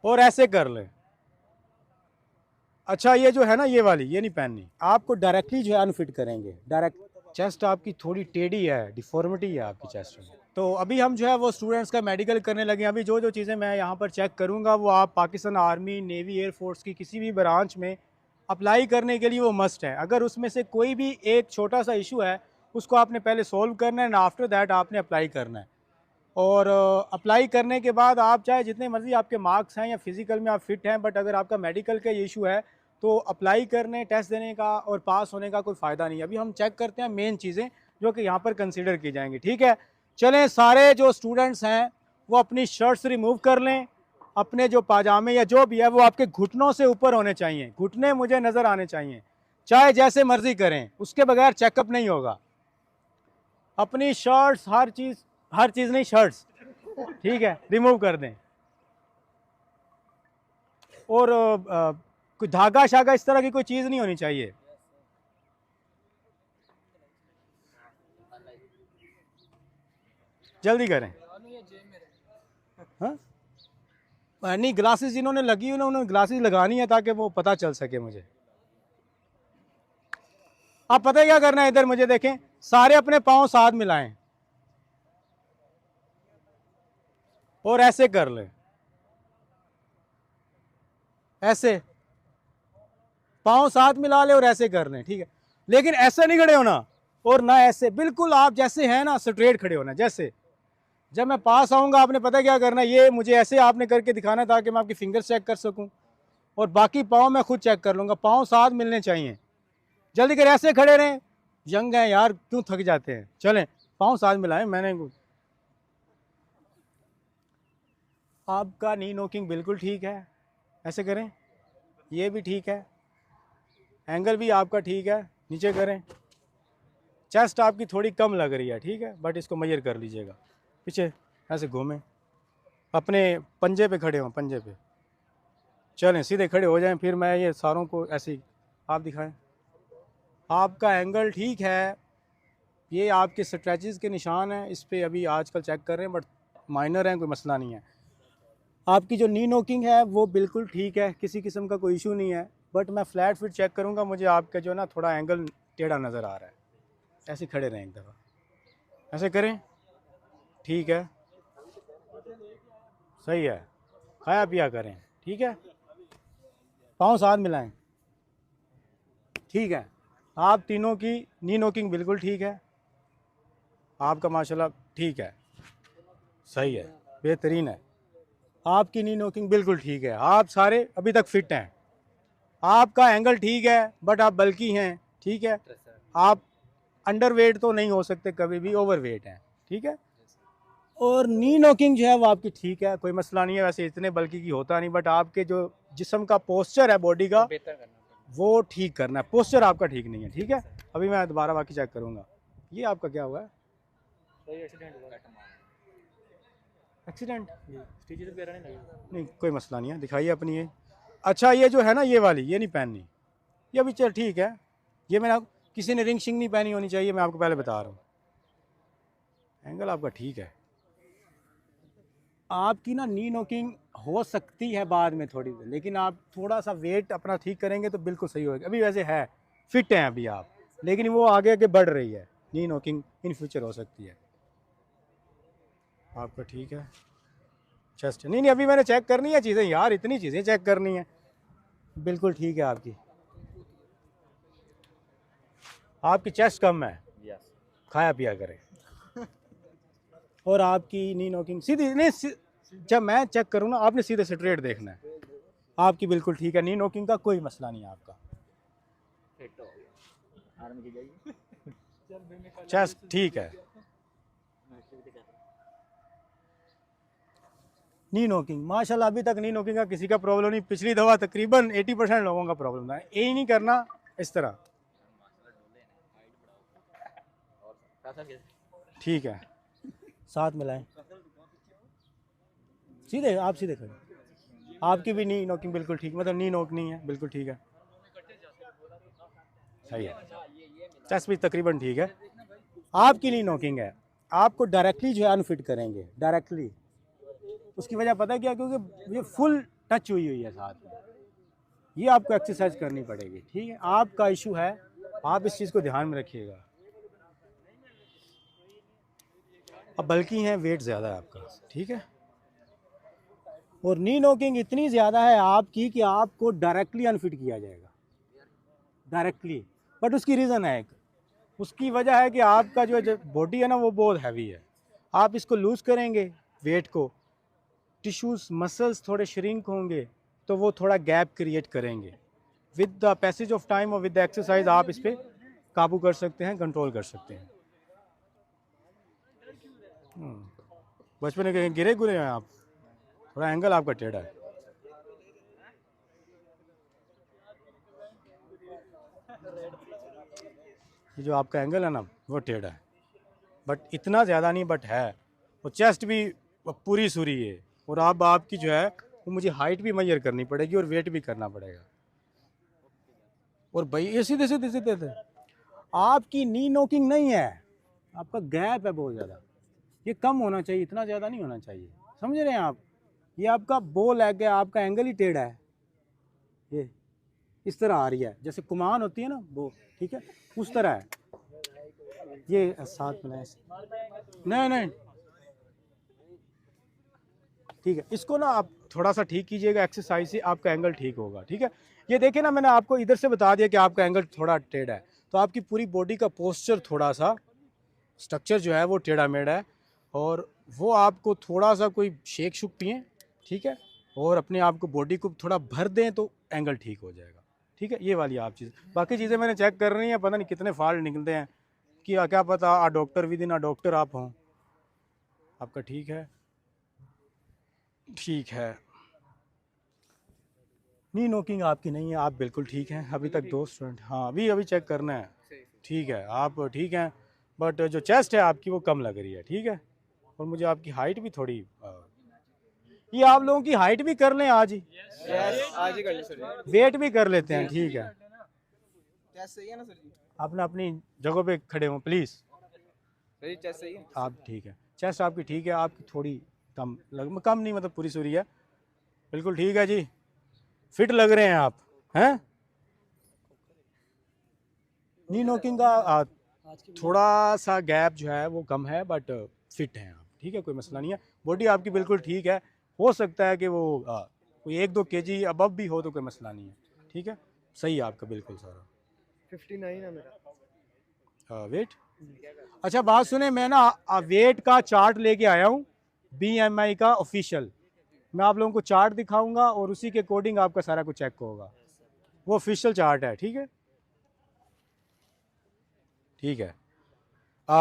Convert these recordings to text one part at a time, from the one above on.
और ऐसे कर लें। अच्छा ये जो है ना ये वाली ये नहीं पहननी, आपको डायरेक्टली जो है अनफिट करेंगे डायरेक्ट। चेस्ट आपकी थोड़ी टेढ़ी है, डिफॉर्मिटी है आपकी चेस्ट में। तो अभी हम जो है वो स्टूडेंट्स का मेडिकल करने लगे। अभी जो जो चीज़ें मैं यहाँ पर चेक करूँगा वो आप पाकिस्तान आर्मी, नेवी, एयरफोर्स की किसी भी ब्रांच में अप्लाई करने के लिए वो मस्ट है। अगर उसमें से कोई भी एक छोटा सा इशू है उसको आपने पहले सोल्व करना है एंड आफ्टर दैट आपने अप्लाई करना है। और अप्लाई करने के बाद आप चाहे जितने मर्जी आपके मार्क्स हैं या फिज़िकल में आप फिट हैं, बट अगर आपका मेडिकल का इशू है तो अप्लाई करने, टेस्ट देने का और पास होने का कोई फ़ायदा नहीं। अभी हम चेक करते हैं मेन चीज़ें जो कि यहाँ पर कंसिडर की जाएंगी। ठीक है, चलें सारे जो स्टूडेंट्स हैं वो अपनी शर्ट्स रिमूव कर लें। अपने जो पाजामे या जो भी है वो आपके घुटनों से ऊपर होने चाहिए, घुटने मुझे नज़र आने चाहिए। चाहे जैसे मर्जी करें, उसके बगैर चेकअप नहीं होगा। अपनी शर्ट्स, हर चीज़ नहीं, शर्ट्स ठीक है रिमूव कर दें। और कोई धागा शागा इस तरह की कोई चीज़ नहीं होनी चाहिए। जल्दी करें। हाँ नहीं, ग्लासेस जिन्होंने लगी हुई ना उन्होंने ग्लासेस लगानी है ताकि वो पता चल सके मुझे। आप पता है क्या करना है, इधर मुझे देखें, सारे अपने पाँव साथ मिलाएं और ऐसे कर लें, ऐसे पाँव साथ मिला ले और ऐसे कर लें। ठीक है, लेकिन ऐसे नहीं खड़े होना और ना ऐसे, बिल्कुल आप जैसे हैं ना स्ट्रेट खड़े होना। जैसे जब मैं पास आऊँगा आपने पता क्या करना है, ये मुझे ऐसे आपने करके दिखाना है ताकि मैं आपकी फिंगर्स चेक कर सकूँ और बाकी पाँव मैं खुद चेक कर लूँगा। पाँव साथ मिलने चाहिए। जल्दी कर, ऐसे खड़े रहें, यंग हैं यार क्यों थक जाते हैं। चलें पाँव साथ मिलाएं। मैंने आपका नी नोकिंग बिल्कुल ठीक है, ऐसे करें, ये भी ठीक है, एंगल भी आपका ठीक है, नीचे करें। चेस्ट आपकी थोड़ी कम लग रही है, ठीक है, बट इसको मेजर कर लीजिएगा। पीछे ऐसे घूमें, अपने पंजे पे खड़े हों, पंजे पे चलें, सीधे खड़े हो जाएं। फिर मैं ये सारों को ऐसे ही आप दिखाएं। आपका एंगल ठीक है, ये आपके स्ट्रेचेस के निशान हैं, इस पर अभी आजकल चेक कर रहे हैं बट माइनर हैं, कोई मसला नहीं है। आपकी जो नी नोकिंग है वो बिल्कुल ठीक है, किसी किस्म का कोई इशू नहीं है, बट मैं फ्लैट फिट चेक करूँगा, मुझे आपका जो ना थोड़ा एंगल टेढ़ा नज़र आ रहा है। ऐसे खड़े रहें, एक दफ़ा ऐसे करें, ठीक है, सही है, खाया पिया करें, ठीक है, पाँव साथ मिलाएं, ठीक है। आप तीनों की नी नोकिंग बिल्कुल ठीक है, आपका माशाल्लाह ठीक है, सही है, बेहतरीन है। आपकी नी नोकिंग बिल्कुल ठीक है, आप सारे अभी तक फिट हैं। आपका एंगल ठीक है बट आप बल्की हैं, ठीक है, आप अंडर वेट तो नहीं हो सकते कभी भी, ओवर वेट हैं, ठीक है। और नी नोकिंग जो है वो आपकी ठीक है, कोई मसला नहीं है, वैसे इतने बल्कि की होता नहीं, बट आपके जो जिस्म का पोस्चर है बॉडी का वो ठीक करना है, पोस्चर आपका ठीक नहीं है, ठीक है। अभी मैं दोबारा बाकी चेक करूँगा। ये आपका क्या हुआ है? एक्सीडेंट? नहीं कोई मसला नहीं है, दिखाइए अपनी ये। अच्छा ये जो है ना ये वाली ये नहीं पहननी, ये अभी चल ठीक है, ये मैंने किसी ने रिंग शिंग नहीं पहनी होनी चाहिए, मैं आपको पहले बता रहा हूँ। एंगल आपका ठीक है, आपकी ना नी नोकिंग हो सकती है बाद में थोड़ी देर, लेकिन आप थोड़ा सा वेट अपना ठीक करेंगे तो बिल्कुल सही होगा। अभी वैसे है, फिट हैं अभी आप, लेकिन वो आगे आगे बढ़ रही है, नी नोकिंग इन फ्यूचर हो सकती है। आपका ठीक है, चेस्ट नहीं अभी मैंने चेक करनी है चीज़ें यार, इतनी चीज़ें चेक करनी है। बिल्कुल ठीक है आपकी, आपकी चेस्ट कम है, खाया पिया करें। और आपकी नी नोकिंग सीधी नहीं, जब मैं चेक करूँ ना आपने सीधे स्ट्रेट देखना है। आपकी बिल्कुल ठीक है, नी नोकिंग का कोई मसला नहीं है आपका, चेस्ट ठीक है। नी नोकिंग माशाल्लाह अभी तक नी नोकिंग का किसी का प्रॉब्लम नहीं, पिछली दफ़ा तकरीबन 80% लोगों का प्रॉब्लम था। यही नहीं करना इस तरह, ठीक है, साथ मिलाएं, सीधे आप सीधे खड़े। आपकी भी नी नोकिंग बिल्कुल ठीक, मतलब नी नोक नहीं है, बिल्कुल ठीक है, सही है, चेस्ट भी तकरीबन ठीक है। आपकी नी नोकिंग है, आपको डायरेक्टली जो है अनफिट करेंगे डायरेक्टली। उसकी वजह पता है क्या, क्योंकि ये फुल टच हुई है साथ में, ये आपको एक्सरसाइज करनी पड़ेगी। ठीक है, आपका इशू है, आप इस चीज़ को ध्यान में रखिएगा। अब बल्कि है, वेट ज़्यादा है आपका। ठीक है, और नी नॉकिंग इतनी ज़्यादा है आपकी कि आपको डायरेक्टली अनफिट किया जाएगा, डायरेक्टली। बट उसकी रीज़न है एक, उसकी वजह है कि आपका जो बॉडी है ना वो बहुत हैवी है। आप इसको लूज़ करेंगे वेट को, टिश्यूज़ मसल्स थोड़े श्रिंक होंगे, तो वो थोड़ा गैप क्रिएट करेंगे। With the passage of time और विद द एक्सरसाइज आप इस पर काबू कर सकते हैं, कंट्रोल कर सकते हैं। बचपन में कहीं गिरे गुरे हैं आप? थोड़ा एंगल आपका टेढ़ा है। ये जो आपका एंगल है ना वो टेढ़ा है, बट इतना ज़्यादा नहीं, बट है। और चेस्ट भी पूरी सूरी है, और अब आपकी जो है वो मुझे हाइट भी मेजर करनी पड़ेगी और वेट भी करना पड़ेगा। और भाई ये सीधे सीधे सीधे थे, आपकी नी नोकिंग नहीं है, आपका गैप है बहुत ज़्यादा, ये कम होना चाहिए, इतना ज़्यादा नहीं होना चाहिए। समझ रहे हैं आप? ये आपका बो लेग है, आपका एंगल ही टेढ़ा है, ये इस तरह आ रही है जैसे कुमान होती है ना वो। ठीक है, उस तरह है ये। साथ में नहीं नहीं, ठीक है, इसको ना आप थोड़ा सा ठीक कीजिएगा, एक्सरसाइज से आपका एंगल ठीक होगा। ठीक है, ये देखिए ना, मैंने आपको इधर से बता दिया कि आपका एंगल थोड़ा टेढ़ा है, तो आपकी पूरी बॉडी का पोस्चर, थोड़ा सा स्ट्रक्चर जो है वो टेढ़ा मेढ़ा है, और वो आपको थोड़ा सा कोई शेक शुक पिए। ठीक है, और अपने आप को बॉडी को थोड़ा भर दें तो एंगल ठीक हो जाएगा। ठीक है, ये वाली आप चीज़, बाकी चीज़ें मैंने चेक कर रही हैं, पता नहीं कितने फॉल्ट निकलते हैं कि क्या पता a doctor within a doctor आप हों। आपका ठीक है, ठीक है, नी नोकिंग आपकी नहीं है, आप बिल्कुल ठीक हैं। अभी तक 2 स्टूडेंट, हाँ अभी चेक करना है। ठीक है, आप ठीक हैं, बट जो चेस्ट है आपकी वो कम लग रही है। ठीक है, और मुझे आपकी हाइट भी थोड़ी ये आप लोगों की हाइट भी कर लें आज ही, आज ही कर ली सर। वेट भी कर लेते हैं। ठीक है, चेस्ट सही है ना सर जी? अपना अपनी जगह पे खड़े हों प्लीज़। सर जी चेस्ट सही है? आप ठीक है, चेस्ट आपकी ठीक है, आपकी थोड़ी कम नहीं, मतलब पूरी सूरी है, बिल्कुल ठीक है जी, फिट लग रहे हैं आप, हैं? नी नोकिंग का थोड़ा सा गैप जो है वो कम है, बट फिट हैं आप। ठीक है, कोई मसला नहीं है, बॉडी आपकी बिल्कुल ठीक है। हो सकता है कि वो कोई 1-2 kg अबव भी हो तो कोई मसला नहीं है। ठीक है, सही है आपका बिल्कुल सारा। 59 है मेरा वेट। अच्छा बात सुने, मैं ना वेट का चार्ट लेके आया हूँ, BMI का ऑफिशियल। मैं आप लोगों को चार्ट दिखाऊंगा और उसी के अकॉर्डिंग आपका सारा कुछ चेक होगा, वो ऑफिशियल चार्ट है। ठीक है, ठीक है।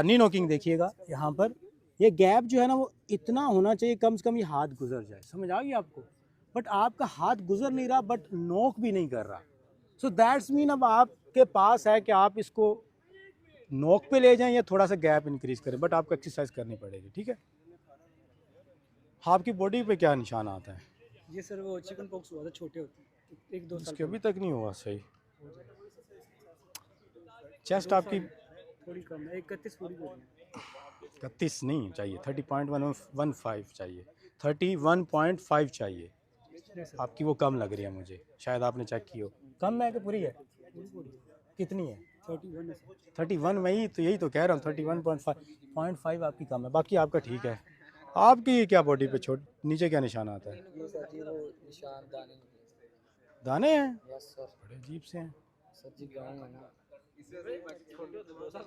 नी नोकिंग देखिएगा यहाँ पर, ये गैप जो है ना वो इतना होना चाहिए, कम से कम ये हाथ गुजर जाए, समझ आ गई आपको? बट आपका हाथ गुजर नहीं रहा, बट नोक भी नहीं कर रहा। सो दैट्स मीन अब आपके पास है कि आप इसको नोक पे ले जाएं या थोड़ा सा गैप इंक्रीज करें, बट आपको एक्सरसाइज करनी पड़ेगी। ठीक है, आपकी बॉडी पे क्या निशान आता है? ये सर वो चिकन पॉक्स हुआ था, छोटे होते 1-2 साल इसके अभी तक नहीं हुआ सही। चेस्ट आपकी थोड़ी कम है, 31 पूरी करनी है। 31 नहीं चाहिए, 30.15 चाहिए, 31.5 चाहिए। आपकी वो कम लग रही है मुझे, शायद आपने चेक की हो। कम है कि पूरी है? कितनी है? 31 है सर। 31 में ही तो, यही तो कह रहा हूँ, 31.5 आपकी कम है, बाकी आपका ठीक है। आपकी क्या बॉडी पे छोट नीचे क्या निशान आता है? ये सर जी वो निशान दाने दाने हैं, यस सर। बड़े अजीब से हैं। सर जी गाँव है ना।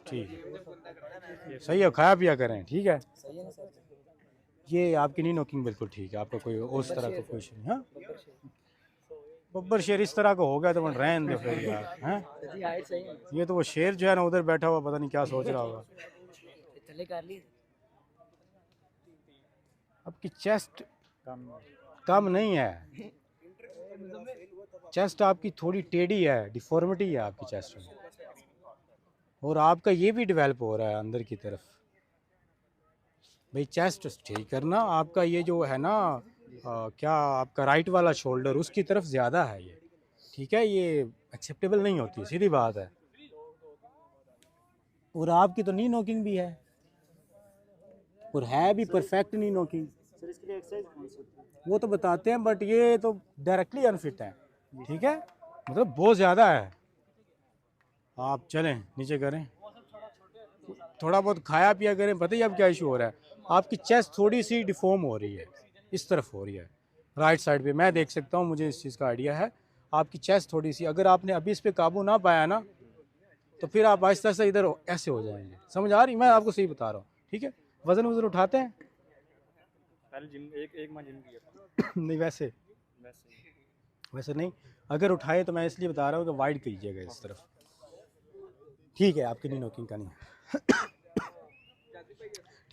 ठीक है, सही है, खाया पिया करें। ठीक है, सही है ना सर? ये आपकी नी नोकिंग बिल्कुल ठीक है, आपका कोई उस तरह का कोई इशू नहीं। हाँ, बब्बर शेर इस तरह का हो गया तो रहन दो फिर यार, हैं? सर जी हाइट सही है। ये तो वो शेर जो है ना उधर बैठा हुआ, पता नहीं क्या सोच रहा होगा। चले कर लिए। आपकी चेस्ट कम नहीं है, चेस्ट आपकी थोड़ी टेढ़ी है, डिफॉर्मिटी है आपकी चेस्ट में, और आपका ये भी डेवलप हो रहा है अंदर की तरफ। भाई चेस्ट ठीक करना, आपका ये जो है ना क्या आपका राइट वाला शोल्डर उसकी तरफ ज़्यादा है ये। ठीक है, ये एक्सेप्टेबल नहीं होती, सीधी बात है। और आपकी तो नी नोकिंग भी है, और है भी परफेक्ट नी नोकिंग। सर इसके लिए एक्सरसाइज कौन सी होती है? वो तो बताते हैं, बट ये तो डायरेक्टली अनफिट है, ठीक है, मतलब बहुत ज़्यादा है। आप चलें नीचे करें, थोड़ा बहुत खाया पिया करें। पता ही अब क्या इशू हो रहा है, आपकी चेस्ट थोड़ी सी डिफॉर्म हो रही है, इस तरफ हो रही है, राइट साइड पे। मैं देख सकता हूँ, मुझे इस चीज़ का आइडिया है। आपकी चेस्ट थोड़ी सी, अगर आपने अभी इस पे काबू ना पाया ना, तो फिर आप आहिस्ता आहिस्ता इधर ऐसे हो जाएंगे। समझ आ रही? मैं आपको सही बता रहा हूँ, ठीक है। वजन वजन उठाते हैं पहले जिम एक माह जिम किया नहीं वैसे वैसे वैसे नहीं, अगर उठाए तो मैं इसलिए बता रहा हूँ कि वाइड कीजिएगा इस तरफ, ठीक है। आपकी नी नोकिंग का नहीं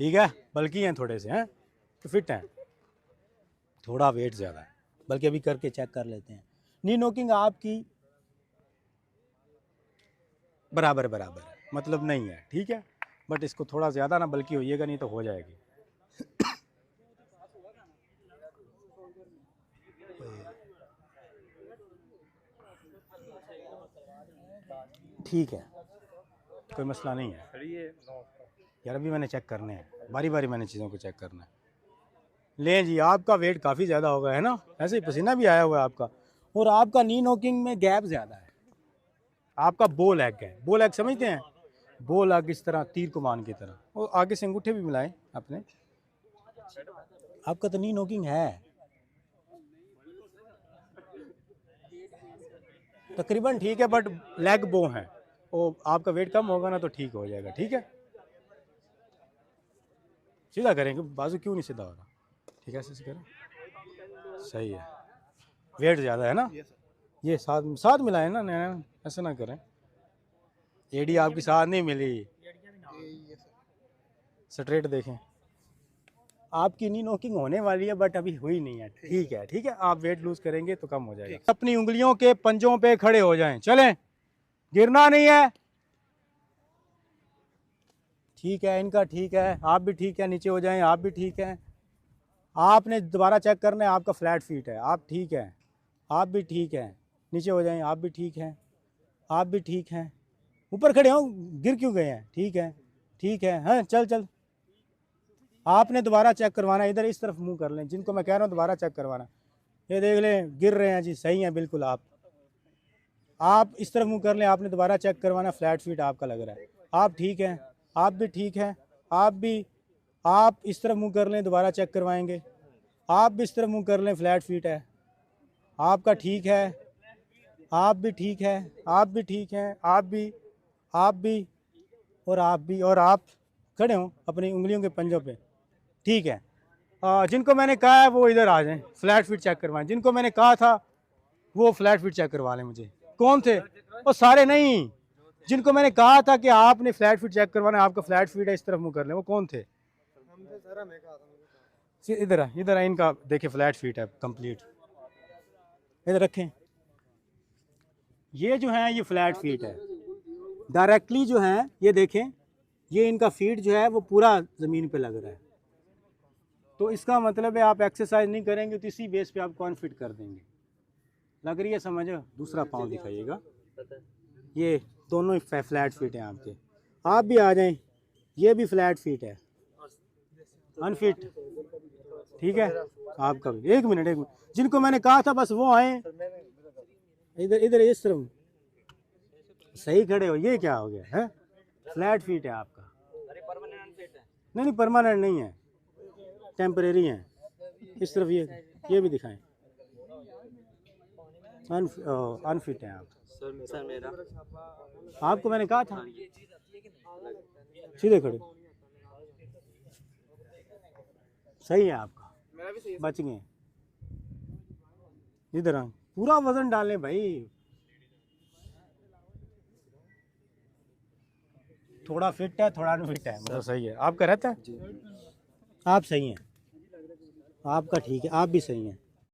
ठीक है, बल्कि हैं थोड़े से, हैं तो फिट हैं, थोड़ा वेट ज़्यादा है, बल्कि अभी करके चेक कर लेते हैं। नी नोकिंग आपकी बराबर बराबर है, मतलब नहीं है, ठीक है, बट इसको थोड़ा ज़्यादा ना बल्कि होइएगा, नहीं तो हो जाएगी। ठीक है, कोई मसला नहीं है सर ये यार। अभी मैंने चेक करने हैं, बारी बारी मैंने चीज़ों को चेक करना है। लें जी, आपका वेट काफ़ी ज़्यादा होगा, है ना, ऐसे ही पसीना भी आया हुआ है आपका, और आपका नी नोकिंग में गैप ज़्यादा है। आपका बो लेग है, बो लेग समझते हैं, बो लेग इस तरह तीर कमान की तरह, और आगे से अंगूठे भी मिलाएं अपने। आपका तो नी नोकिंग है तकरीबन, ठीक है, बट लेग बो है, वो आपका वेट कम होगा ना तो ठीक हो जाएगा, ठीक है। सीधा करेंगे, बाजू क्यों नहीं सीधा हो रहा, ठीक है, ऐसे करें, सही है। वेट ज़्यादा है ना, ये साथ साथ मिलाएं ना, नैना ऐसे ना करें। एडी आपकी साथ नहीं मिली, स्ट्रेट देखें। आपकी नी नोकिंग होने वाली है, बट अभी हुई नहीं है, ठीक है, ठीक है। आप वेट लूज करेंगे तो कम हो जाएगा। अपनी उंगलियों के पंजों पे खड़े हो जाएं, चलें, गिरना नहीं है, ठीक है। इनका ठीक है, आप भी ठीक है, नीचे हो जाएं, आप भी ठीक है। आपने दोबारा चेक करना है, आपका फ्लैट फीट है, आप ठीक है, आप भी ठीक है, नीचे हो जाएं, आप भी ठीक है, आप भी ठीक हैं। ऊपर खड़े हो, गिर क्यों गए हैं, ठीक है, ठीक है, हाँ चल चल। आपने दोबारा चेक करवाना, इधर इस तरफ मुंह कर लें, जिनको मैं कह रहा हूँ दोबारा चेक करवाना। ये देख लें, गिर रहे हैं जी, सही है बिल्कुल। आप इस तरफ मुंह कर लें, आपने दोबारा चेक करवाना, फ्लैट फीट आपका लग रहा है, आप ठीक हैं, आप भी ठीक हैं, आप भी। आप इस तरफ मुंह कर लें, दोबारा चेक करवाएंगे, आप भी इस तरफ मुंह कर लें, फ्लैट फीट है आपका, ठीक है, आप भी ठीक है, आप भी ठीक हैं, आप भी, आप भी, और आप भी, और आप खड़े हों अपनी उंगलियों के पंजों पे, ठीक है। जिनको मैंने कहा है वो इधर आ जाएं, फ्लैट फीट चेक करवाएं। जिनको मैंने कहा था वो फ्लैट फीट चेक करवा लें मुझे। कौन थे वो? सारे नहीं, जिनको मैंने कहा था कि आपने फ्लैट फीट चेक करवाना, आपका फ्लैट फीट है, इस तरफ मुंह कर लें, वो कौन थे? इधर आ, इनका देखिए फ्लैट फीट है कंप्लीट, इधर रखें। ये जो है ये फ्लैट फीट है, डायरेक्टली जो है ये देखें, ये इनका फीट जो है वो पूरा ज़मीन पे लग रहा है। तो इसका मतलब है आप एक्सरसाइज नहीं करेंगे तो इसी बेस पे आप कौन फिट कर देंगे। लग रही है समझ? दूसरा पाँव दिखाइएगा, ये दोनों ही फ्लैट फीट हैं आपके। आप भी आ जाएं, ये भी फ्लैट फीट है, अनफिट, ठीक है। आपका भी एक मिनट, जिनको मैंने कहा था बस वो आए, इधर इधर इस तरफ सही खड़े हो। ये क्या हो गया है? फ्लैट फीट है आपका। नहीं नहीं, परमानेंट नहीं है, टेम्परेरी है। इस तरफ ये भी दिखाएं, अनफिट है आप। सर मेरा आपको मैंने कहा था सीधे खड़े, सही है आपका, मेरा भी सही है। बच गए। इधर आ, पूरा वजन डालें भाई, थोड़ा फिट है थोड़ा अनफिट है, मतलब सही है। आपका रहता है, आप सही हैं, आपका ठीक है, आप भी सही हैं।